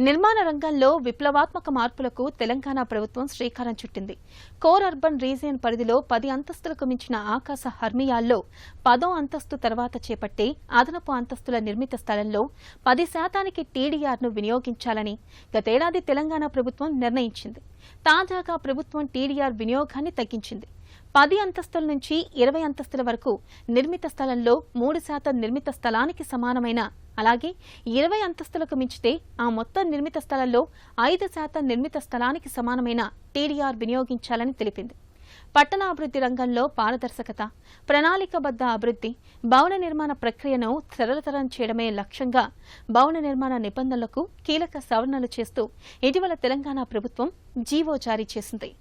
నిర్మాణ రంగంలో విప్లవాత్మక మార్పులకు తెలంగాణ ప్రభుత్వం శ్రీకారం చుట్టింది. కోర్ అర్బన్ రీజియన్ పరిధిలో 10 అంతస్తులకు మించిన ఆకాశ హర్మియాల్లో 10వ అంతస్తు తర్వాత చేపట్టే అదనపు అంతస్తుల నిర్మిత స్థలంలో 10% టీడీఆర్ను వినియోగించాలని గతేడాది తెలంగాణ ప్రభుత్వం నిర్ణయించింది. తాజాగా ప్రభుత్వం టీడీఆర్ వినియోగాన్ని తగ్గించింది. 10 అంతస్తుల నుంచి 20 అంతస్తుల వరకు నిర్మిత స్థలంలో 3% నిర్మిత స్థలానికి సమానమైన, అలాగే 20 అంతస్తులకు మించితే ఆ మొత్తం నిర్మిత స్థలంలో 5% నిర్మిత స్థలానికి సమానమైన టీడీఆర్ వినియోగించాలని తెలిపింది. పట్టణాభివృద్ధి రంగంలో పారదర్శకత, ప్రణాళికాబద్ధ అభివృద్ధి, భవన నిర్మాణ ప్రక్రియను సరళతరం చేయడమే లక్ష్యంగా భవన నిర్మాణ నిబంధనలకు కీలక సవరణలు చేస్తూ ఇటీవల తెలంగాణ ప్రభుత్వం జీవో జారీ చేసింది.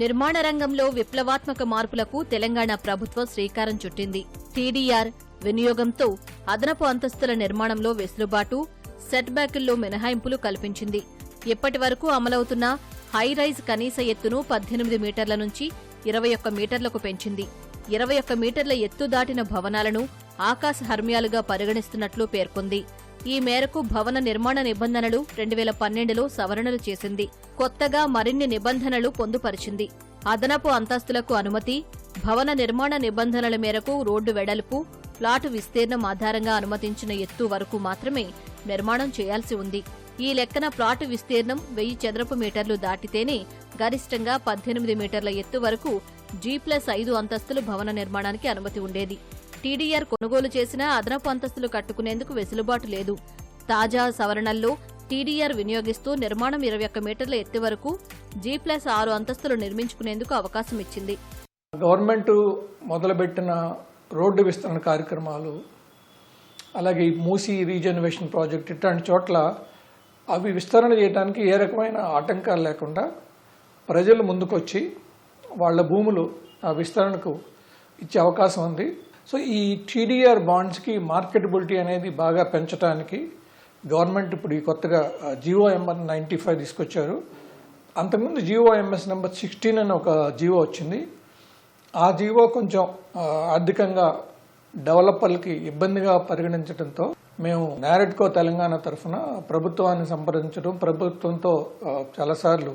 నిర్మాణ రంగంలో విప్లవాత్మక మార్పులకు తెలంగాణ ప్రభుత్వం శ్రీకారం చుట్టింది. టీడీఆర్ వినియోగంతో అదనపు అంతస్తుల నిర్మాణంలో వెసులుబాటు, సెట్ బ్యాకుల్లో మినహాయింపులు కల్పించింది. ఇప్పటి వరకు అమలవుతున్న హైరైజ్ కనీస ఎత్తును 18 మీటర్ల నుంచి 21 మీటర్లకు పెంచింది. 21 మీటర్ల ఎత్తు దాటిన భవనాలను ఆకాశ హర్మ్యాలుగా పరిగణిస్తున్నట్లు పేర్కొంది. ఈ మేరకు భవన నిర్మాణ నిబంధనలు 2012లో సవరణలు చేసింది. కొత్తగా మరిన్ని నిబంధనలు పొందుపరిచింది. అదనపు అంతస్తులకు అనుమతి, భవన నిర్మాణ నిబంధనల మేరకు రోడ్డు వెడల్పు, ప్లాటు విస్తీర్ణం ఆధారంగా అనుమతించిన ఎత్తు వరకు మాత్రమే నిర్మాణం చేయాల్సి ఉంది. ఈ లెక్కన ప్లాటు విస్తీర్ణం 1000 చదరపు మీటర్లు దాటితేనే గరిష్టంగా 18 మీటర్ల ఎత్తు వరకు G+5 అంతస్తులు భవన నిర్మాణానికి అనుమతి ఉండేది. టీడీఆర్ కొనుగోలు చేసినా అదనపు అంతస్తులు కట్టుకునేందుకు వెసులుబాటు లేదు. తాజా సవరణల్లో టీడీఆర్ వినియోగిస్తూ నిర్మాణం 21 మీటర్ల ఎత్తు వరకు G+6 అంతస్తులు నిర్మించుకునేందుకు అవకాశం ఇచ్చింది. గవర్నమెంట్ మొదలుపెట్టిన రోడ్డు విస్తరణ కార్యక్రమాలు, అలాగే మూసీ రీజనరేషన్ ప్రాజెక్ట్, ఇట్లాంటి చోట్ల అవి విస్తరణ చేయడానికి ఏ రకమైన ఆటంకాలు లేకుండా ప్రజలు ముందుకొచ్చి వాళ్ళ భూములు ఆ విస్తరణకు ఇచ్చే అవకాశం ఉంది. సో ఈ టీడీఆర్ బాండ్స్కి మార్కెటబిలిటీ అనేది బాగా పెంచడానికి గవర్నమెంట్ ఇప్పుడు ఈ కొత్తగా GOMR 95 తీసుకొచ్చారు. అంతకుముందు GOMS నెంబర్ 16 అని ఒక జీవో వచ్చింది. ఆ జీవో కొంచెం ఆర్థికంగా డెవలపర్లకి ఇబ్బందిగా పరిగణించడంతో మేము నారెడ్కో తెలంగాణ తరఫున ప్రభుత్వాన్ని సంప్రదించడం, ప్రభుత్వంతో చాలాసార్లు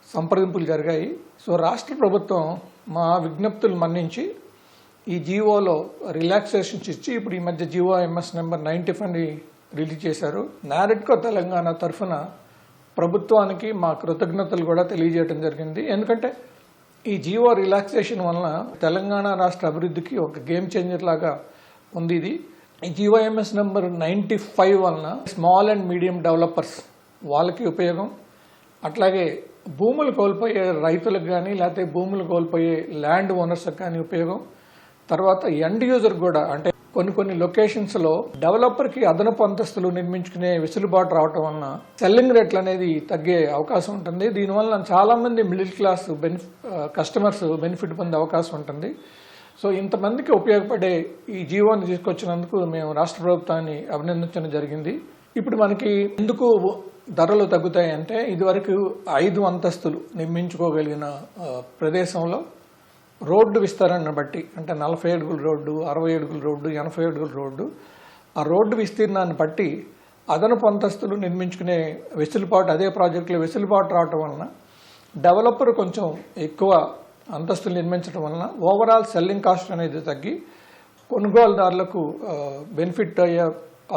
సంప్రదింపులు జరిగాయి. సో రాష్ట్ర ప్రభుత్వం మా విజ్ఞప్తులు మన్నించి ఈ జీవోలో రిలాక్సేషన్స్ ఇచ్చి ఇప్పుడు ఈ మధ్య GOMS నెంబర్ 95 రిలీజ్ చేశారు. నారెడ్కో తెలంగాణ తరఫున ప్రభుత్వానికి మా కృతజ్ఞతలు కూడా తెలియజేయడం జరిగింది. ఎందుకంటే ఈ జీవో రిలాక్సేషన్ వలన తెలంగాణ రాష్ట్ర అభివృద్ధికి ఒక గేమ్ చేంజర్ లాగా ఉంది. ఇది ఈ GOMS నెంబర్ 95 వలన స్మాల్ అండ్ మీడియం డెవలపర్స్ వాళ్ళకి ఉపయోగం, అట్లాగే భూములు కోల్పోయే రైతులకు కానీ లేకపోతే భూములు కోల్పోయే ల్యాండ్ ఓనర్స్కి కానీ ఉపయోగం. తర్వాత ఎండ్ యూజర్ కూడా, అంటే కొన్ని లొకేషన్స్లో డెవలపర్కి అదనపు అంతస్తులు నిర్మించుకునే వెసులుబాటు రావటం వలన సెల్లింగ్ రేట్లు అనేది తగ్గే అవకాశం ఉంటుంది. దీనివల్ల చాలామంది మిడిల్ క్లాస్ కస్టమర్స్ బెనిఫిట్ పొందే అవకాశం ఉంటుంది. సో ఇంతమందికి ఉపయోగపడే ఈ జీవోని తీసుకొచ్చినందుకు మేము రాష్ట్ర ప్రభుత్వాన్ని అభినందించడం జరిగింది. ఇప్పుడు మనకి ఎందుకు ధరలు తగ్గుతాయంటే, ఇదివరకు 5 అంతస్తులు నిర్మించుకోగలిగిన ప్రదేశంలో రోడ్డు విస్తరణను బట్టి, అంటే 40 అడుగుల రోడ్డు, 60 అడుగుల రోడ్డు, 80 అడుగుల రోడ్డు, ఆ రోడ్డు విస్తీర్ణాన్ని బట్టి అదనపు అంతస్తులు నిర్మించుకునే వెసులుబాటు, అదే ప్రాజెక్టులో వెసులుబాటు రావటం వలన డెవలపర్ కొంచెం ఎక్కువ అంతస్తులు నిర్మించడం వలన ఓవరాల్ సెల్లింగ్ కాస్ట్ అనేది తగ్గి కొనుగోలుదారులకు బెనిఫిట్ అయ్యే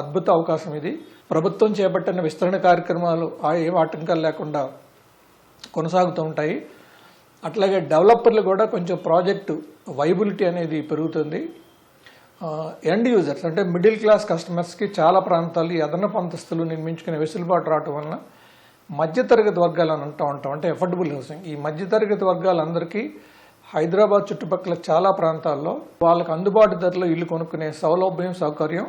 అద్భుత అవకాశం ఇది. ప్రభుత్వం చేపట్టిన విస్తరణ కార్యక్రమాలు ఏ ఆటంకాలు లేకుండా కొనసాగుతూ ఉంటాయి. అట్లాగే డెవలపర్లు కూడా కొంచెం ప్రాజెక్టు వైబిలిటీ అనేది పెరుగుతుంది. ఎండ్ యూజర్స్ అంటే మిడిల్ క్లాస్ కస్టమర్స్కి చాలా ప్రాంతాలు ఈ అదనపు అంతస్తులు నిర్మించుకునే వెసులుబాటు రావటం వలన మధ్యతరగతి వర్గాలు అని అంటూ ఉంటాం, అంటే ఎఫర్డబుల్ హౌసింగ్. ఈ మధ్యతరగతి వర్గాలందరికీ హైదరాబాద్ చుట్టుపక్కల చాలా ప్రాంతాల్లో వాళ్ళకు అందుబాటు ధరలో ఇల్లు కొనుక్కునే సౌలభ్యం, సౌకర్యం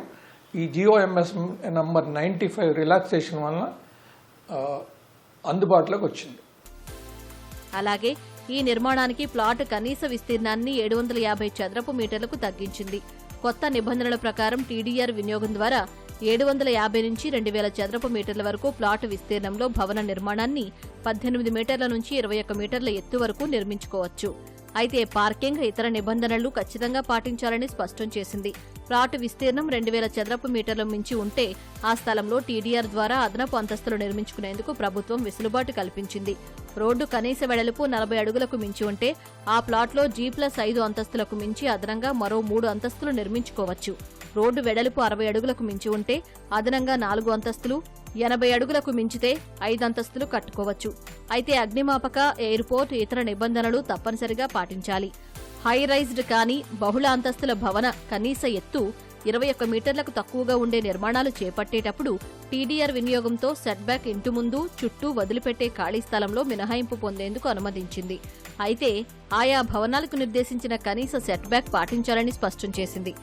ఈ GOMS నెంబర్ 95 రిలాక్సేషన్ వలన అందుబాటులోకి వచ్చింది. అలాగే ఈ నిర్మాణానికి ప్లాట్ కనీస విస్తీర్ణాన్ని 750 చదరపు మీటర్లకు తగ్గించింది. కొత్త నిబంధనల ప్రకారం టీడీఆర్ వినియోగం ద్వారా 750 నుంచి 2000 చదరపు మీటర్ల వరకు ప్లాట్ విస్తీర్ణంలో భవన నిర్మాణాన్ని 18 మీటర్ల నుంచి 21 మీటర్ల ఎత్తు వరకు నిర్మించుకోవచ్చు. అయితే పార్కింగ్, ఇతర నిబంధనలు ఖచ్చితంగా పాటించాలని స్పష్టం చేసింది. ప్లాట్ విస్తీర్ణం 2000 చదరపు మీటర్లు మించి ఉంటే ఆ స్థలంలో టీడీఆర్ ద్వారా అదనపు అంతస్తులు నిర్మించుకునేందుకు ప్రభుత్వం వెసులుబాటు కల్పించింది. రోడ్డు కనీస వెడల్పు 40 అడుగులకు మించి ఉంటే ఆ ప్లాట్లో G+5 అంతస్తులకు మించి అదనంగా మరో 3 అంతస్తులు నిర్మించుకోవచ్చు. రోడ్డు వెడల్పు 60 అడుగులకు మించి ఉంటే అదనంగా 4 అంతస్తులు, 80 అడుగులకు మించితే 5 అంతస్తులు కట్టుకోవచ్చు. అయితే అగ్నిమాపక, ఎయిర్పోర్ట్, ఇతర నిబంధనలు తప్పనిసరిగా పాటించాలి. హై రైజ్డ్ కానీ బహుళ అంతస్తుల భవన కనీస ఎత్తు 21 మీటర్లకు తక్కువగా ఉండే నిర్మాణాలు చేపట్టేటప్పుడు టీడీఆర్ వినియోగంతో సెట్ బ్యాక్ ఇంటి ముందు, చుట్టూ వదిలిపెట్టే ఖాళీ స్థలంలో మినహాయింపు పొందేందుకు అనుమతించింది. అయితే ఆయా భవనాలకు నిర్దేశించిన కనీస సెట్ బ్యాక్ పాటించాలని స్పష్టం చేసింది.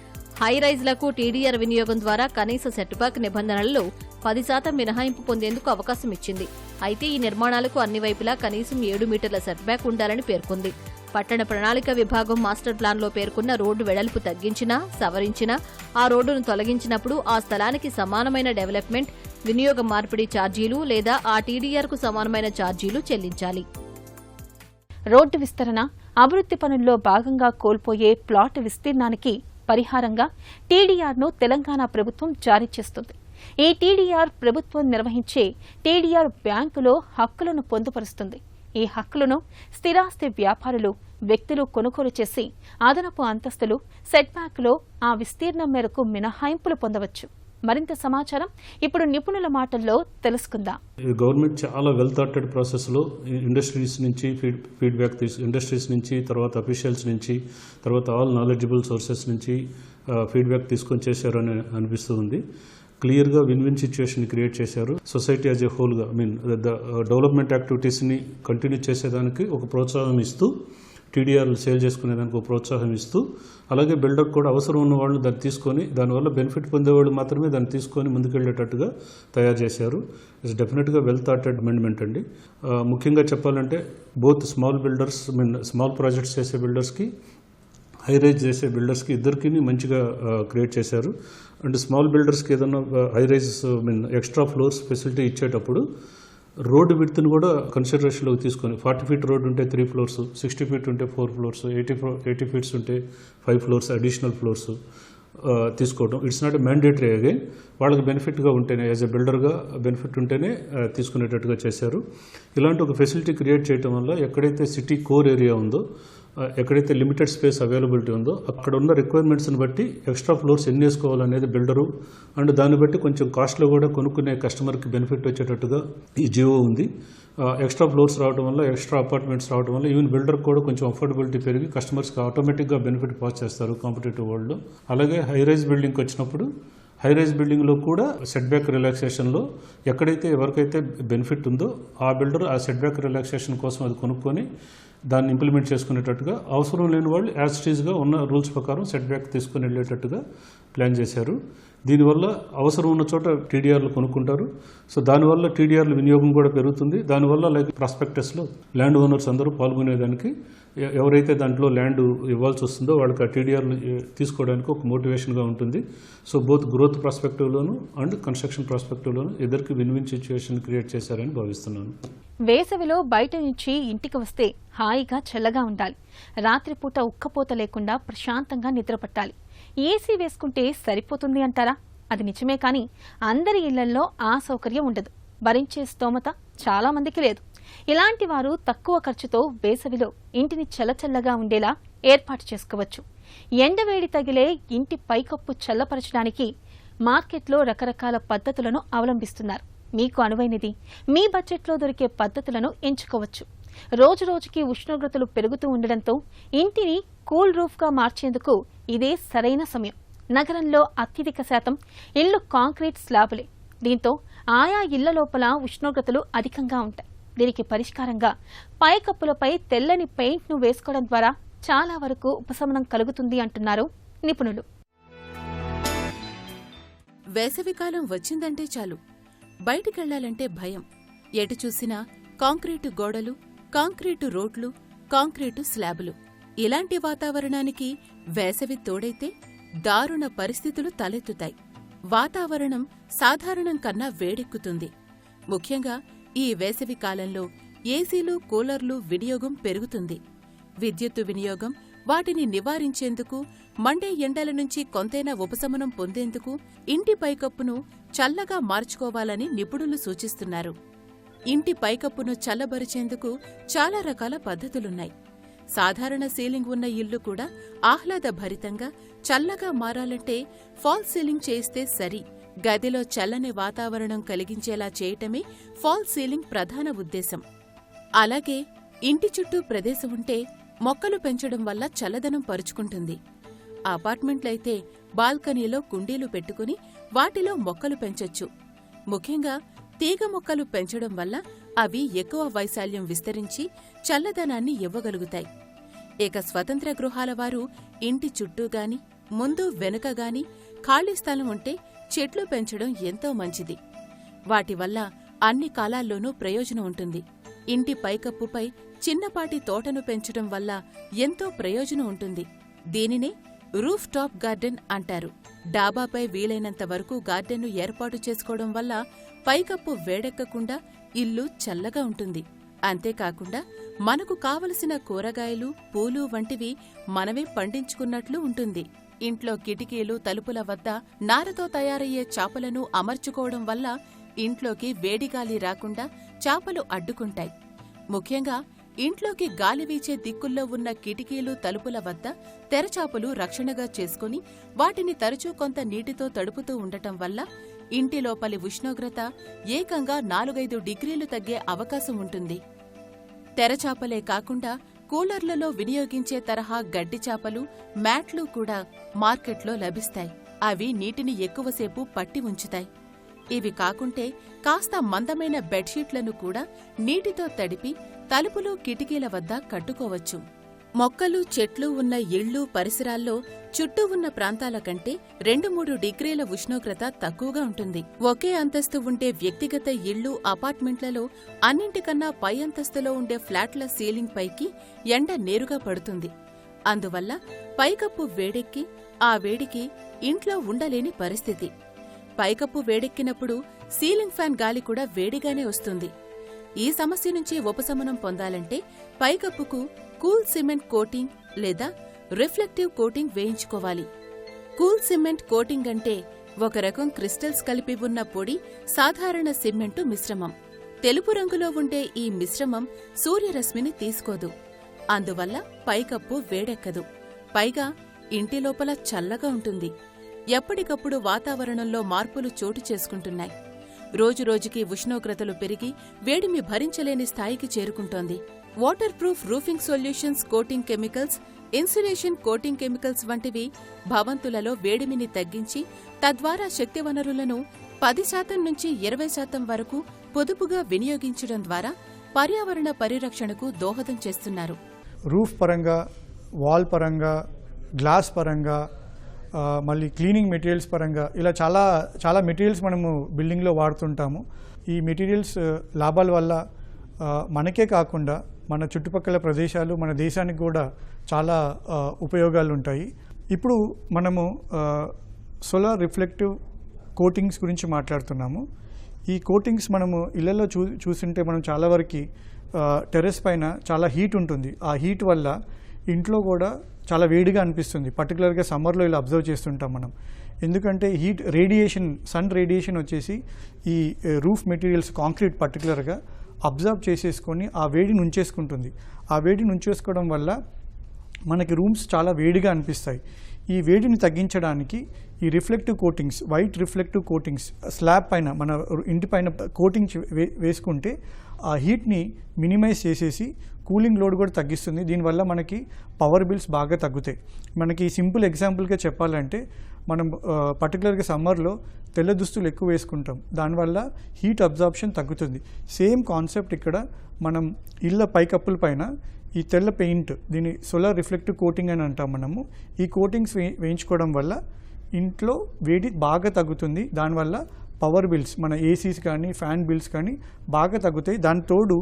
హై రైజ్లకు టీడీఆర్ వినియోగం ద్వారా కనీస సెట్ బ్యాక్ నిబంధనలలో 10% మినహాయింపు పొందేందుకు అవకాశం ఇచ్చింది. అయితే ఈ నిర్మాణాలకు అన్ని వైపులా కనీసం 7 మీటర్ల సెట్ బ్యాక్ ఉండాలని పేర్కొంది. పట్టణ ప్రణాళిక విభాగం మాస్టర్ ప్లాన్లో పేర్కొన్న రోడ్డు వెడల్పు తగ్గించినా, సవరించినా ఆ రోడ్డును తొలగించినప్పుడు ఆ స్థలానికి సమానమైన డెవలప్మెంట్, వినియోగ మార్పిడి ఛార్జీలు లేదా ఆ టీడీఆర్కు సమానమైన ఛార్జీలు చెల్లించాలి. రోడ్డు విస్తరణ, అభివృద్ధి పనుల్లో భాగంగా కోల్పోయే ప్లాట్ విస్తీర్ణానికి పరిహారంగా టీడీఆర్ను తెలంగాణ ప్రభుత్వం జారీ చేస్తుంది. ఈ టీడీఆర్ ప్రభుత్వం నిర్వహించే టీడీఆర్ బ్యాంకులో హక్కులను పొందుపరుస్తుంది. ఈ హక్కులను స్థిరాస్తి వ్యాపారులు, వ్యక్తులు కొనుగోలు చేసి అదనపు అంతస్తులు, సెట్ బ్యాక్లో ఆ విస్తీర్ణం మేరకు మినహాయింపులు పొందవచ్చు. మరింత సమాచారం ఇప్పుడు నిపుణుల మాటల్లో తెలుసుకుందాం. గవర్నమెంట్ చాలా వెల్ థాటెడ్ ప్రాసెస్లో ఇండస్ట్రీస్ నుంచి ఫీడ్బ్యాక్ ఇండస్ట్రీస్ నుంచి, తర్వాత అఫీషియల్స్ నుంచి, తర్వాత ఆల్ నాలెడ్జబుల్ సోర్సెస్ నుంచి ఫీడ్బ్యాక్ తీసుకొని చేశారని అనిపిస్తుంది. క్లియర్గా విన్-విన్ సిచ్యువేషన్ క్రియేట్ చేశారు. సొసైటీ యాజ్ ఎ హోల్గా ద డెవలప్మెంట్ యాక్టివిటీస్ని కంటిన్యూ చేసేదానికి ఒక ప్రోత్సాహం ఇస్తూ, టీడీఆర్లు సేల్ చేసుకునేదానికి ఒక ప్రోత్సాహం ఇస్తూ, అలాగే బిల్డర్ కూడా అవసరం ఉన్న వాళ్ళు దాన్ని తీసుకొని, దానివల్ల బెనిఫిట్ పొందేవాళ్ళు మాత్రమే దాన్ని తీసుకొని ముందుకెళ్లేటట్టుగా తయారు చేశారు. ఇట్స్ డెఫినెట్గా వెల్ థాటెడ్ అమెండ్మెంట్ అండి. ముఖ్యంగా చెప్పాలంటే both small builders, small projects చేసే బిల్డర్స్కి, హై రైజ్ చేసే బిల్డర్స్కి ఇద్దరికి మంచిగా క్రియేట్ చేశారు. అండ్ స్మాల్ బిల్డర్స్కి ఏదైనా high rise extra floors facility ఇచ్చేటప్పుడు రోడ్డు విడ్త్ను కూడా కన్సిడరేషన్లోకి తీసుకొని 40 ఫీట్ రోడ్డు ఉంటే 3 ఫ్లోర్స్, 60 ఫీట్ ఉంటే 4 ఫ్లోర్స్, 80 ఫీట్స్ ఉంటే 5 ఫ్లోర్స్ అడిషనల్ ఫ్లోర్స్ తీసుకోవడం. It's not mandatory. అగైన్ వాళ్ళకి బెనిఫిట్గా ఉంటేనే, యాజ్ ఎ బిల్డర్గా బెనిఫిట్ ఉంటేనే తీసుకునేటట్టుగా చేశారు. ఇలాంటి ఒక ఫెసిలిటీ క్రియేట్ చేయడం వల్ల ఎక్కడైతే సిటీ కోర్ ఏరియా ఉందో, ఎక్కడైతే లిమిటెడ్ స్పేస్ అవైలబిలిటీ ఉందో అక్కడ ఉన్న రిక్వైర్మెంట్స్ని బట్టి ఎక్స్ట్రా ఫ్లోర్స్ ఎన్ని వేసుకోవాలనేది బిల్డరు, అండ్ దాన్ని బట్టి కొంచెం కాస్ట్లో కూడా కొనుక్కునే కస్టమర్కి బెనిఫిట్ వచ్చేటట్టుగా ఈ జియో ఉంది. ఎక్స్ట్రా ఫ్లోర్స్ రావడం వల్ల, ఎక్స్ట్రా అపార్ట్మెంట్స్ రావడం వల్ల ఈవెన్ బిల్డర్ కూడా కొంచెం అఫోర్డబిలిటీ పెరిగి కస్టమర్స్కి ఆటోమేటిక్గా బెనిఫిట్ పాస్ చేస్తారు కాంపిటేటివ్ వరల్డ్లో. అలాగే హై రైజ్ బిల్డింగ్కి వచ్చినప్పుడు, హై రైజ్ బిల్డింగ్లో కూడా సెట్ బ్యాక్ రిలాక్సేషన్లో ఎక్కడైతే ఎవరికైతే బెనిఫిట్ ఉందో ఆ బిల్డర్ ఆ సెట్ బ్యాక్ రిలాక్సేషన్ కోసం అది కొనుక్కొని దాన్ని ఇంప్లిమెంట్ చేసుకునేటట్టుగా, అవసరం లేని వాళ్ళు యాజ్ టీజ్గా ఉన్న రూల్స్ ప్రకారం సెట్ బ్యాక్ తీసుకుని వెళ్ళేటట్టుగా ప్లాన్ చేశారు. దీనివల్ల అవసరం ఉన్న చోట టీడీఆర్లు కొనుక్కుంటారు. సో దానివల్ల టీడీఆర్ల వినియోగం కూడా పెరుగుతుంది. దానివల్ల లైక్ ప్రాస్పెక్టస్లో ల్యాండ్ ఓనర్స్ అందరూ పాల్గొనేదానికి, ఎవరైతే దాంట్లో ల్యాండ్ ఇవ్వాల్సి వస్తుందో వాళ్ళకి ఆ టీడీఆర్లు తీసుకోవడానికి ఒక మోటివేషన్గా ఉంటుంది. సో బోత్ గ్రోత్ ప్రాస్పెక్టివ్లోను అండ్ కన్స్ట్రక్షన్ ప్రాస్పెక్టివ్లోను ఇద్దరికి విన్-విన్ సిచ్యువేషన్ క్రియేట్ చేశారని భావిస్తున్నాను. వేసవిలో బయట నుంచి ఇంటికి వస్తే హాయిగా చల్లగా ఉండాలి. రాత్రిపూట ఉక్కపోత లేకుండా ప్రశాంతంగా నిద్రపట్టాలి. ఏసీ వేసుకుంటే సరిపోతుంది అంటారా? అది నిజమే, కానీ అందరి ఇళ్లల్లో ఆ సౌకర్యం ఉండదు. భరించే స్తోమత చాలా మందికి లేదు. ఇలాంటి వారు తక్కువ ఖర్చుతో వేసవిలో ఇంటిని చల్లచల్లగా ఉండేలా ఏర్పాటు చేసుకోవచ్చు. ఎండవేడి తగిలే ఇంటి పైకప్పు చల్లపరచడానికి మార్కెట్లో రకరకాల పద్ధతులను అవలంబిస్తున్నారు. మీకు అనువైనది, మీ బడ్జెట్లో దొరికే పద్ధతులను ఎంచుకోవచ్చు. రోజురోజుకి ఉష్ణోగ్రతలు పెరుగుతూ ఉండడంతో ఇంటిని కూల్ రూఫ్గా మార్చేందుకు ఇదే సరైన సమయం. నగరంలో అత్యధిక శాతం ఇళ్లు కాంక్రీట్ స్లాబులే. దీంతో ఆయా ఇళ్ల లోపల ఉష్ణోగ్రతలు అధికంగా ఉంటాయి. దీనికి పరిష్కారంగా పైకప్పులపై తెల్లని పెయింట్ను వేసుకోవడం ద్వారా చాలా వరకు ఉపశమనం కలుగుతుంది అంటున్నారు నిపుణులు. వేసవికాలం వచ్చిందంటే చాలు, బయటికెళ్లాలంటే భయం. ఎటు చూసినా కాంక్రీటు గోడలు, కాంక్రీటు రోడ్లు, కాంక్రీటు స్లాబులు. ఇలాంటి వాతావరణానికి వేసవి తోడైతే దారుణ పరిస్థితులు తలెత్తుతాయి. వాతావరణం సాధారణం కన్నా వేడెక్కుతుంది. ముఖ్యంగా ఈ వేసవి కాలంలో ఏసీలు, కూలర్లు వినియోగం పెరుగుతుంది. విద్యుత్తు వినియోగం, వాటిని నివారించేందుకు, మండే ఎండల నుంచి కొంతైనా ఉపశమనం పొందేందుకు ఇంటి పైకప్పును చల్లగా మార్చుకోవాలని నిపుణులు సూచిస్తున్నారు. ఇంటి పైకప్పును చల్లబరిచేందుకు చాలా రకాల పద్ధతులున్నాయి. సాధారణ సీలింగ్ ఉన్న ఇల్లు కూడా ఆహ్లాదభరితంగా చల్లగా మారాలంటే ఫాల్స్ సీలింగ్ చేస్తే సరి. గదిలో చల్లని వాతావరణం కలిగించేలా చేయటమే ఫాల్స్ సీలింగ్ ప్రధాన ఉద్దేశం. అలాగే ఇంటి చుట్టూ ప్రదేశం ఉంటే మొక్కలు పెంచడం వల్ల చల్లదనం పరుచుకుంటుంది. అపార్ట్మెంట్లయితే బాల్కనీలో కుండీలు పెట్టుకుని వాటిలో మొక్కలు పెంచొచ్చు. ముఖ్యంగా తీగ మొక్కలు పెంచడం వల్ల అవి ఎక్కువ వైశాల్యం విస్తరించి చల్లదనాన్ని ఇవ్వగలుగుతాయి. ఇక స్వతంత్ర గృహాల వారు ఇంటి చుట్టూగాని ముందు వెనుకగాని ఖాళీ స్థలం ఉంటే చెట్లు పెంచడం ఎంతో మంచిది. వాటి వల్ల అన్ని కాలాల్లోనూ ప్రయోజనం ఉంటుంది. ఇంటి పైకప్పుపై చిన్నపాటి తోటను పెంచడం వల్ల ఎంతో ప్రయోజనం ఉంటుంది. దీనినే రూఫ్ టాప్ గార్డెన్ అంటారు. డాబాపై వీలైనంత వరకు గార్డెన్ను ఏర్పాటు చేసుకోవడం వల్ల పైకప్పు వేడెక్కకుండా ఇల్లు చల్లగా ఉంటుంది. అంతేకాకుండా మనకు కావలసిన కూరగాయలు, పూలు వంటివి మనమే పండించుకున్నట్లు ఉంటుంది. ఇంట్లో కిటికీలు, తలుపుల వద్ద నారతో తయారయ్యే చాపలను అమర్చుకోవడం వల్ల ఇంట్లోకి వేడిగాలి రాకుండా చాపలు అడ్డుకుంటాయి. ముఖ్యంగా ఇంట్లోకి గాలి వీచే దిక్కుల్లో ఉన్న కిటికీలు, తలుపుల వద్ద తెరచాపలు రక్షణగా చేసుకుని వాటిని తరచూ కొంత నీటితో తడుపుతూ ఉండటం వల్ల ఇంటి లోపలి ఉష్ణోగ్రత ఏకంగా 4-5 డిగ్రీలు తగ్గే అవకాశం ఉంటుంది. తెరచాపలే కాకుండా కూలర్లలో వినియోగించే తరహా గడ్డి చాపలు, మ్యాట్లు కూడా మార్కెట్లో లభిస్తాయి. అవి నీటిని ఎక్కువసేపు పట్టి ఉంచుతాయి. ఇవి కాకుంటే కాస్త మందమైన బెడ్షీట్లను కూడా నీటితో తడిపి తలుపులు, కిటికీల వద్ద కట్టుకోవచ్చు. మొక్కలు, చెట్లు ఉన్న ఇళ్ళు, పరిసరాల్లో చుట్టూ ఉన్న ప్రాంతాల కంటే 2-3 డిగ్రీల ఉష్ణోగ్రత తక్కువగా ఉంటుంది. ఒకే అంతస్తు ఉండే వ్యక్తిగత ఇళ్ళు, అపార్ట్మెంట్లలో అన్నింటికన్నా పై అంతస్తులో ఉండే ఫ్లాట్ల సీలింగ్ పైకి ఎండ నేరుగా పడుతుంది. అందువల్ల పైకప్పు వేడెక్కి ఆ వేడికి ఇంట్లో ఉండలేని పరిస్థితి. పైకప్పు వేడెక్కినప్పుడు సీలింగ్ ఫ్యాన్ గాలి కూడా వేడిగానే వస్తుంది. ఈ సమస్య నుంచి ఉపశమనం పొందాలంటే పైకప్పుకు కూల్ సిమెంట్ కోటింగ్ లేదా రిఫ్లెక్టివ్ కోటింగ్ వేయించుకోవాలి. కూల్ సిమెంట్ కోటింగ్ అంటే ఒక రకం క్రిస్టల్స్ కలిపి ఉన్న పొడి, సాధారణ సిమెంటు మిశ్రమం. తెలుపు రంగులో ఉండే ఈ మిశ్రమం సూర్యరశ్మిని తీసుకోదు. అందువల్ల పైకప్పు వేడెక్కదు. పైగా ఇంటి లోపల చల్లగా ఉంటుంది. ఎప్పటికప్పుడు వాతావరణంలో మార్పులు చోటు చేసుకుంటున్నాయి. రోజురోజుకి ఉష్ణోగ్రతలు పెరిగి వేడిమి భరించలేని స్థాయికి చేరుకుంటోంది. Water proof roofing solutions coating chemicals, insulation coating chemicals వంటివి భవంతులలో వేడిమిని తగ్గించి తద్వారా శక్తి వనరులను 10% నుంచి 20% వరకు పొదుపుగా వినియోగించడం ద్వారా పర్యావరణ పరిరక్షణకు దోహదం చేస్తున్నారు. రూఫ్ పరంగా, వాల్ పరంగా, గ్లాస్ పరంగా, మళ్ళీ క్లీనింగ్ మెటీరియల్స్ పరంగా ఇలా చాలా మెటీరియల్స్ మనము బిల్డింగ్లో వాడుతుంటాము. ఈ మెటీరియల్స్ లాభాల వల్ల మనకే కాకుండా మన చుట్టుపక్కల ప్రదేశాలు, మన దేశానికి కూడా చాలా ఉపయోగాలు ఉంటాయి. ఇప్పుడు మనము సోలార్ రిఫ్లెక్టివ్ కోటింగ్స్ గురించి మాట్లాడుతున్నాము. ఈ కోటింగ్స్ మనము ఇళ్లలో చూస్తుంటే మనం చాలా వరకు టెర్రస్ పైన చాలా హీట్ ఉంటుంది. ఆ హీట్ వల్ల ఇంట్లో కూడా చాలా వేడిగా అనిపిస్తుంది. పర్టికులర్గా సమ్మర్లో ఇలా అబ్జర్వ్ చేస్తుంటాం మనం. ఎందుకంటే హీట్ రేడియేషన్, సన్ రేడియేషన్ వచ్చేసి ఈ రూఫ్ మెటీరియల్స్, కాంక్రీట్ పర్టికులర్గా అబ్జర్వ్ చేసేసుకొని ఆ వేడిని ఉంచేసుకుంటుంది. ఆ వేడిని ఉంచేసుకోవడం వల్ల మనకి రూమ్స్ చాలా వేడిగా అనిపిస్తాయి. ఈ వేడిని తగ్గించడానికి ఈ reflective coatings, white reflective coatings slab పైన, మన ఇంటి పైన కోటింగ్ వేసుకుంటే ఆ హీట్ని మినిమైజ్ చేసేసి కూలింగ్ లోడ్ కూడా తగ్గిస్తుంది. దీనివల్ల మనకి పవర్ బిల్స్ బాగా తగ్గుతాయి. మనకి సింపుల్ ఎగ్జాంపుల్గా చెప్పాలంటే మనం పర్టికులర్గా సమ్మర్లో తెల్ల దుస్తులు ఎక్కువ వేసుకుంటాం. దానివల్ల హీట్ అబ్జార్ప్షన్ తగ్గుతుంది. సేమ్ కాన్సెప్ట్ ఇక్కడ మనం ఇళ్ళ పైకప్పుల పైన ఈ తెల్ల పెయింట్, దీన్ని సోలార్ రిఫ్లెక్టివ్ కోటింగ్ అని అంటాం మనము. ఈ కోటింగ్స్ వేయించుకోవడం వల్ల ఇంట్లో వేడి బాగా తగ్గుతుంది. దానివల్ల పవర్ బిల్స్, మన ఏసీస్ కానీ ఫ్యాన్ బిల్స్ కానీ బాగా తగ్గుతాయి. దాని తోడు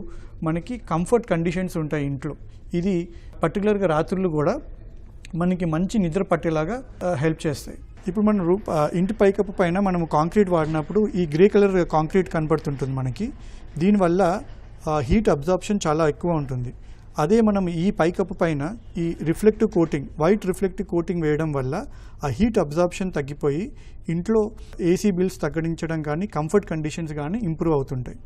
మనకి కంఫర్ట్ కండిషన్స్ ఉంటాయి ఇంట్లో. ఇది పర్టికులర్గా రాత్రులు కూడా మనకి మంచి నిద్ర పట్టేలాగా హెల్ప్ చేస్తాయి. ఇప్పుడు మన ఇంటి పైకప్పు పైన మనము కాంక్రీట్ వాడినప్పుడు ఈ గ్రే కలర్ కాంక్రీట్ కనపడుతుంటుంది మనకి. దీనివల్ల హీట్ అబ్జార్ప్షన్ చాలా ఎక్కువ ఉంటుంది. అదే మనం ఈ పైకప్పు పైన ఈ reflective coating, white reflective coating వేయడం వల్ల ఆ హీట్ అబ్జార్ప్షన్ తగ్గిపోయి ఇంట్లో ఏసీ బిల్స్ తగ్గించడం కానీ కంఫర్ట్ కండిషన్స్ కానీ ఇంప్రూవ్ అవుతుంటాయి.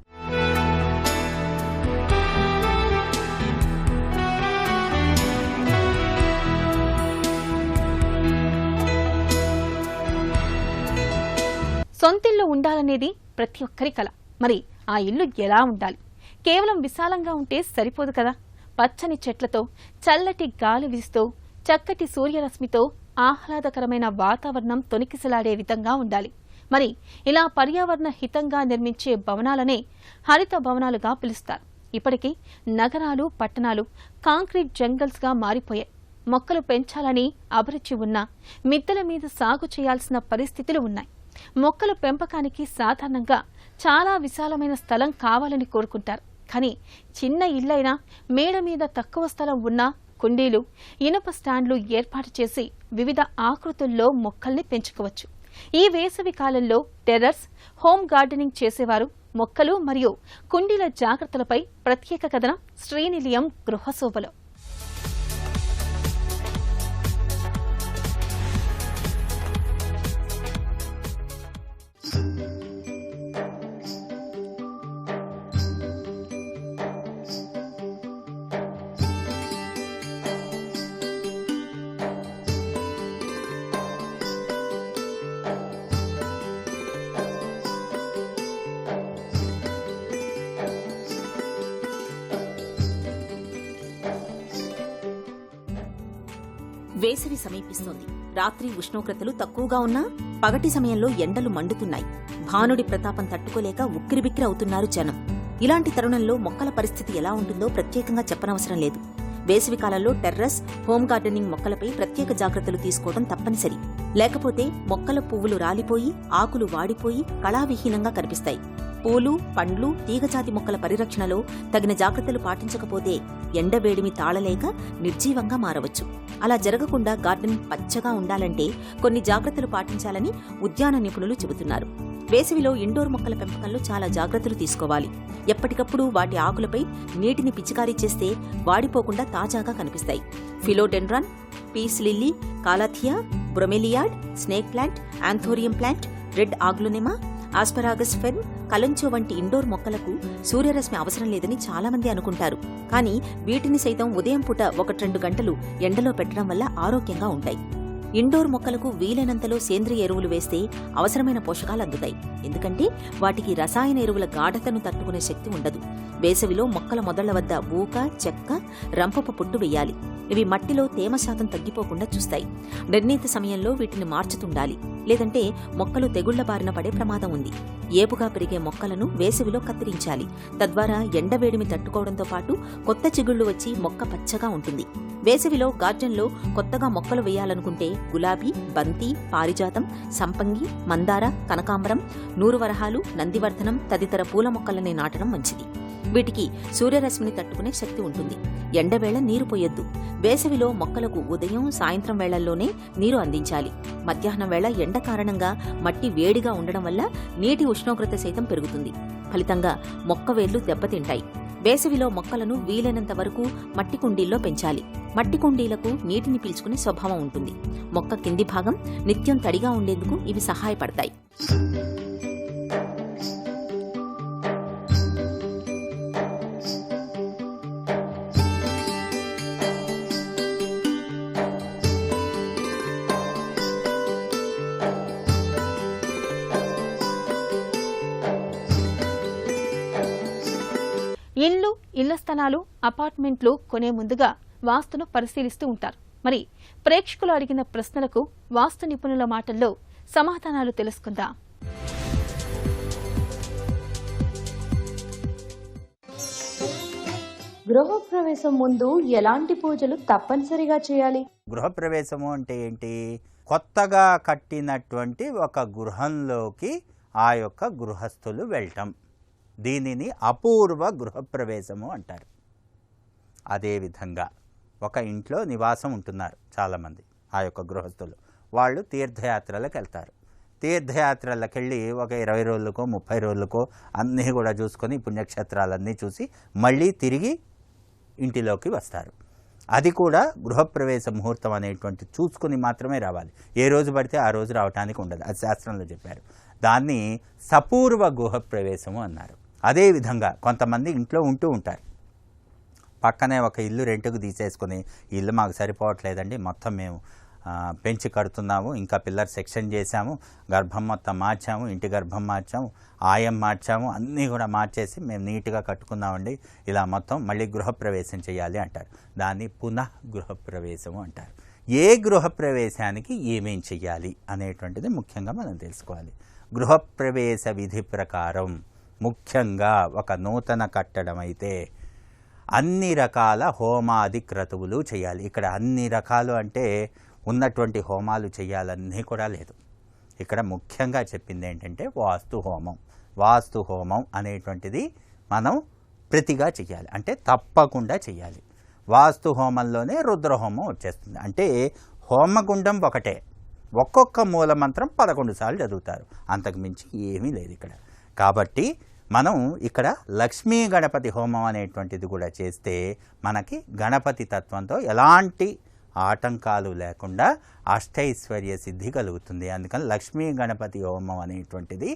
సొంతిల్లు ఉండాలనేది ప్రతి ఒక్కరి కల. మరి ఆ ఇల్లు ఎలా ఉండాలి? కేవలం విశాలంగా ఉంటే సరిపోదు కదా. పచ్చని చెట్లతో, చల్లటి గాలి వీస్తూ, చక్కటి సూర్యరశ్మితో ఆహ్లాదకరమైన వాతావరణం తొణికిసలాడే విధంగా ఉండాలి. మరి ఇలా పర్యావరణ హితంగా నిర్మించే భవనాలనే హరిత భవనాలుగా పిలుస్తారు. ఇప్పటికీ నగరాలు, పట్టణాలు కాంక్రీట్ జంగల్స్గా మారిపోయాయి. మొక్కలు పెంచాలని అభిరుచి ఉన్నా మిద్దెల మీద సాగు చేయాల్సిన పరిస్థితులు ఉన్నాయి. మొక్కల పెంపకానికి సాధారణంగా చాలా విశాలమైన స్థలం కావాలని కోరుకుంటారు. కానీ చిన్న ఇళ్లైనా మేడ మీద తక్కువ స్థలం ఉన్నా కుండీలు, ఇనుప స్టాండ్లు ఏర్పాటు చేసి వివిధ ఆకృతుల్లో మొక్కల్ని పెంచుకోవచ్చు. ఈ వేసవి కాలంలో టెర్రస్, హోమ్ గార్డెనింగ్ చేసేవారు మొక్కలు మరియు కుండీల జాగ్రత్తలపై ప్రత్యేక కథనం శ్రీనిలయం గృహశోభలో. వేసవి సమీపిస్తోంది. రాత్రి ఉష్ణోగ్రతలు తక్కువగా ఉన్నా పగటి సమయంలో ఎండలు మండుతున్నాయి. భానుడి ప్రతాపం తట్టుకోలేక ఉక్కిరిబిక్కిరి అవుతున్నారు జనం. ఇలాంటి తరుణంలో మొక్కల పరిస్థితి ఎలా ఉంటుందో ప్రత్యేకంగా చెప్పనవసరం లేదు. వేసవి కాలంలో టెర్రస్, హోమ్ గార్డెనింగ్ మొక్కలపై ప్రత్యేక జాగ్రత్తలు తీసుకోవడం తప్పనిసరి. లేకపోతే మొక్కల పువ్వులు రాలిపోయి, ఆకులు వాడిపోయి కళావిహీనంగా కనిపిస్తాయి. పూలు, పండ్లు, తీగజాతి మొక్కల పరిరక్షణలో తగిన జాగ్రత్తలు పాటించకపోతే ఎండవేడిమి తాళలేక నిర్జీవంగా మారవచ్చు. అలా జరగకుండా గార్డెన్ పచ్చగా ఉండాలంటే కొన్ని జాగ్రత్తలు పాటించాలని ఉద్యాన నిపుణులు చెబుతున్నారు. వేసవిలో ఇండోర్ మొక్కల పెంపకంలో చాలా జాగ్రత్తలు తీసుకోవాలి. ఎప్పటికప్పుడు వాటి ఆకులపై నీటిని పిచికారీ చేస్తే వాడిపోకుండా తాజాగా కనిపిస్తాయి. Philodendron, peace lily, calathea, bromeliad, snake plant, anthurium plant, red aglaonema, asparagus fern, kalanchoe వంటి ఇండోర్ మొక్కలకు సూర్యరశ్మి అవసరం లేదని చాలా మంది అనుకుంటారు. కానీ వీటిని సైతం ఉదయం పూట 1-2 గంటలు ఎండలో పెట్టడం వల్ల ఆరోగ్యంగా ఉంటాయి. ఇండోర్ మొక్కలకు వీలైనంతలో సేంద్రియ ఎరువులు వేస్తే అవసరమైన పోషకాలు అందుతాయి. ఎందుకంటే వాటికి రసాయన ఎరువుల గాఢతను తట్టుకునే శక్తి ఉండదు. వేసవిలో మొక్కల మొదళ్ల వద్ద ఊక, చెక్క, రంపపు పుట్టు వెయ్యాలి. ఇవి మట్టిలో తేమ శాతం తగ్గిపోకుండా చూస్తాయి. నిర్ణీత సమయంలో వీటిని మార్చుతుండాలి. లేదంటే మొక్కలు తెగుళ్ల బారిన పడే ప్రమాదం ఉంది. ఏపుగా పెరిగే మొక్కలను వేసవిలో కత్తిరించాలి. తద్వారా ఎండవేడిమి తట్టుకోవడంతో పాటు కొత్త చిగుళ్లు వచ్చి మొక్క పచ్చగా ఉంటుంది. వేసవిలో గార్డెన్లో కొత్తగా మొక్కలు వేయాలనుకుంటే గులాబీ, బంతి, పారిజాతం, సంపంగి, మందార, కనకాంబరం, నూరువరహాలు, నందివర్ధనం తదితర పూల మొక్కలనే నాటడం మంచిది. వీటికి సూర్యరశ్మిని తట్టుకునే శక్తి ఉంటుంది. ఎండవేళ నీరు పోయొద్దు. వేసవిలో మొక్కలకు ఉదయం, సాయంత్రం వేళల్లోనే నీరు అందించాలి. మధ్యాహ్నం వేళ ఎండ కారణంగా మట్టి వేడిగా ఉండడం వల్ల నీటి ఉష్ణోగ్రత సైతం పెరుగుతుంది. ఫలితంగా మొక్క వేర్లు దెబ్బతింటాయి. వేసవిలో మొక్కలను వీలైనంత వరకు మట్టి కుండీల్లో పెంచాలి. మట్టి కుండీలకు నీటిని పీల్చుకునే స్వభావం ఉంటుంది. మొక్క కింది భాగం నిత్యం తడిగా ఉండేందుకు ఇవి సహాయపడతాయి. ఇళ్లు, ఇళ్ల స్థలాలు, అపార్ట్మెంట్లు కొనే ముందుగా వాస్తును పరిశీలిస్తూ ఉంటారు. మరి ప్రేక్షకులు అడిగిన ప్రశ్నలకు వాస్తు నిపుణుల మాటల్లో సమాధానాలు తెలుసుకుందాం. గృహప్రవేశం ముందు ఎలాంటి పూజలు తప్పనిసరిగా చేయాలి? గృహప్రవేశము అంటే ఏంటి? కొత్తగా కట్టినటువంటి ఒక గృహంలోకి ఆ యొక్క గృహస్థులు వెళ్ళటం. దీనిని అపూర్వ గృహప్రవేశము అంటారు. అదేవిధంగా ఒక ఇంట్లో నివాసం ఉంటున్నారు చాలామంది ఆ యొక్క గృహస్థులు. వాళ్ళు తీర్థయాత్రలకు వెళ్తారు. తీర్థయాత్రలకు వెళ్ళి ఒక 20 రోజులకో 30 రోజులకో అన్నీ కూడా చూసుకొని పుణ్యక్షేత్రాలన్నీ చూసి మళ్ళీ తిరిగి ఇంటిలోకి వస్తారు. అది కూడా గృహప్రవేశ ముహూర్తం అనేటువంటి చూసుకుని మాత్రమే రావాలి. ఏ రోజు పడితే ఆ రోజు రావడానికి ఉండదు, అది శాస్త్రంలో చెప్పారు. దాన్ని సపూర్వ గృహప్రవేశము అన్నారు. అదేవిధంగా కొంతమంది ఇంట్లో ఉంటూ ఉంటారు, పక్కనే ఒక ఇల్లు రెంట్కు తీసేసుకుని ఇల్లు మాకు సరిపోవట్లేదండి, మొత్తం మేము పెంచి కడుతున్నాము, ఇంకా పిల్లర్ సెక్షన్ చేశాము, గర్భం మొత్తం మార్చాము, ఇంటి గర్భం మార్చాము, ఆయం మార్చాము, అన్నీ కూడా మార్చేసి మేము నీట్గా కట్టుకున్నామండి, ఇలా మొత్తం మళ్ళీ గృహప్రవేశం చేయాలి అంటారు. దాన్ని పునః గృహప్రవేశము అంటారు. ఏ గృహప్రవేశానికి ఏమేం చెయ్యాలి అనేటువంటిది ముఖ్యంగా మనం తెలుసుకోవాలి. గృహప్రవేశ విధి ప్రకారం ముఖ్యంగా ఒక నూతన కట్టడం అయితే అన్ని రకాల హోమాది క్రతువులు చేయాలి. ఇక్కడ అన్ని రకాలు అంటే ఉన్నటువంటి హోమాలు చేయాలన్నీ కూడా లేదు. ఇక్కడ ముఖ్యంగా చెప్పింది ఏంటంటే వాస్తు హోమం. వాస్తు హోమం అనేటువంటిది మనం ప్రతిగా చేయాలి, అంటే తప్పకుండా చేయాలి. వాస్తు హోమంలోనే రుద్రహోమం వచ్చేస్తుంది. అంటే హోమగుండం ఒకటే, ఒక్కొక్క మూలమంత్రం 11 సార్లు చదువుతారు, అంతకు మించి ఏమీ లేదు ఇక్కడ. కాబట్టి మనం ఇక్కడ లక్ష్మీ గణపతి హోమం అనేటువంటిది కూడా చేస్తే మనకి గణపతి తత్వంతో ఎలాంటి ఆటంకాలు లేకుండా అష్టైశ్వర్య సిద్ధి కలుగుతుంది. అందుకని లక్ష్మీ గణపతి హోమం అనేటువంటిది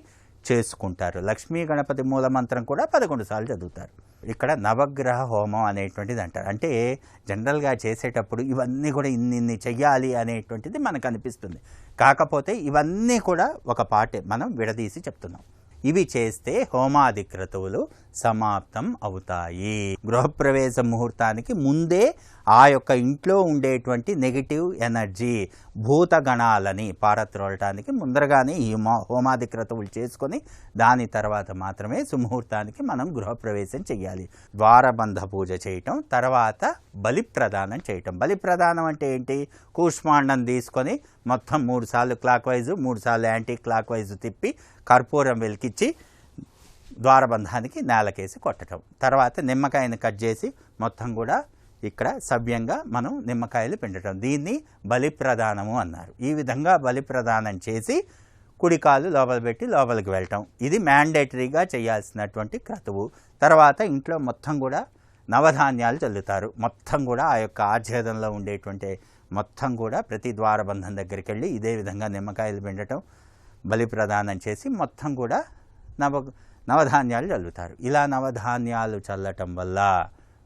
చేసుకుంటారు. లక్ష్మీ గణపతి మూలమంత్రం కూడా 11 సార్లు చదువుతారు. ఇక్కడ నవగ్రహ హోమం అనేటువంటిది అంటారు. అంటే జనరల్గా చేసేటప్పుడు ఇవన్నీ కూడా ఇన్ని చెయ్యాలి అనేటువంటిది మనకు అనిపిస్తుంది. కాకపోతే ఇవన్నీ కూడా ఒక పాటే మనం విడదీసి చెప్తున్నాం. ఇవి చేస్తే హోమాది క్రతువులు సమాప్తం అవుతాయి. గృహప్రవేశ ముహూర్తానికి ముందే ఆ యొక్క ఇంట్లో ఉండేటువంటి నెగిటివ్ ఎనర్జీ భూతగణాలని పారత్రోలటానికి ముందరగానే ఈ హోమాది క్రతువులు చేసుకొని దాని తర్వాత మాత్రమే సుముహూర్తానికి మనం గృహప్రవేశం చేయాలి. ద్వారబంధ పూజ చేయటం, తర్వాత బలి ప్రదానం చేయటం. బలి ప్రదానం అంటే ఏంటి? కూష్మాండం తీసుకొని మొత్తం 3 సార్లు క్లాక్ వైజు 3 సార్లు యాంటీ క్లాక్ వైజు తిప్పి కర్పూరం వెలికిచ్చి ద్వారబంధానికి నేలకేసి కొట్టడం. తర్వాత నిమ్మకాయని కట్ చేసి మొత్తం కూడా ఇక్కడ సవ్యంగా మనం నిమ్మకాయలు పిండటం. దీన్ని బలి ప్రదానము అన్నారు. ఈ విధంగా బలి ప్రదానం చేసి కుడికాలు లోపల పెట్టి లోపలికి వెళ్ళటం, ఇది మ్యాండేటరీగా చేయాల్సినటువంటి క్రతువు. తర్వాత ఇంట్లో మొత్తం కూడా నవధాన్యాలు చల్లుతారు. మొత్తం కూడా ఆ యొక్క ఆచ్ఛేదంలో ఉండేటువంటి మొత్తం కూడా ప్రతి ద్వారబంధం దగ్గరికి వెళ్ళి ఇదే విధంగా నిమ్మకాయలు పిండటం, బలి ప్రదానం చేసి మొత్తం కూడా నవధాన్యాలు చల్లుతారు. ఇలా నవధాన్యాలు చల్లటం వల్ల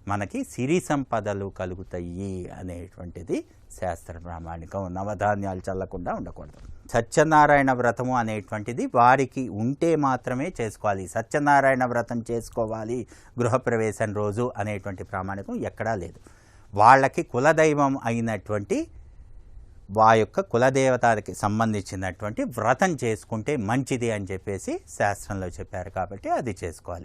మనకి సిరి సంపదలు కలుగుతాయి అనేటువంటిది శాస్త్ర ప్రామాణికం. నవధాన్యాలు చల్లకుండా ఉండకూడదు. సత్యనారాయణ వ్రతము అనేటువంటిది వారికి ఉంటే మాత్రమే చేసుకోవాలి. సత్యనారాయణ వ్రతం చేసుకోవాలి గృహప్రవేశం రోజు అనేటువంటి ప్రామాణికం ఎక్కడా లేదు. వాళ్ళకి కులదైవం అయినటువంటి వా యొక్క కులదేవతకి సంబంధించినటువంటి వ్రతం చేసుకుంటే మంచిది అని చెప్పేసి శాస్త్రంలో చెప్పారు. కాబట్టి అది చేసుకోవాలి.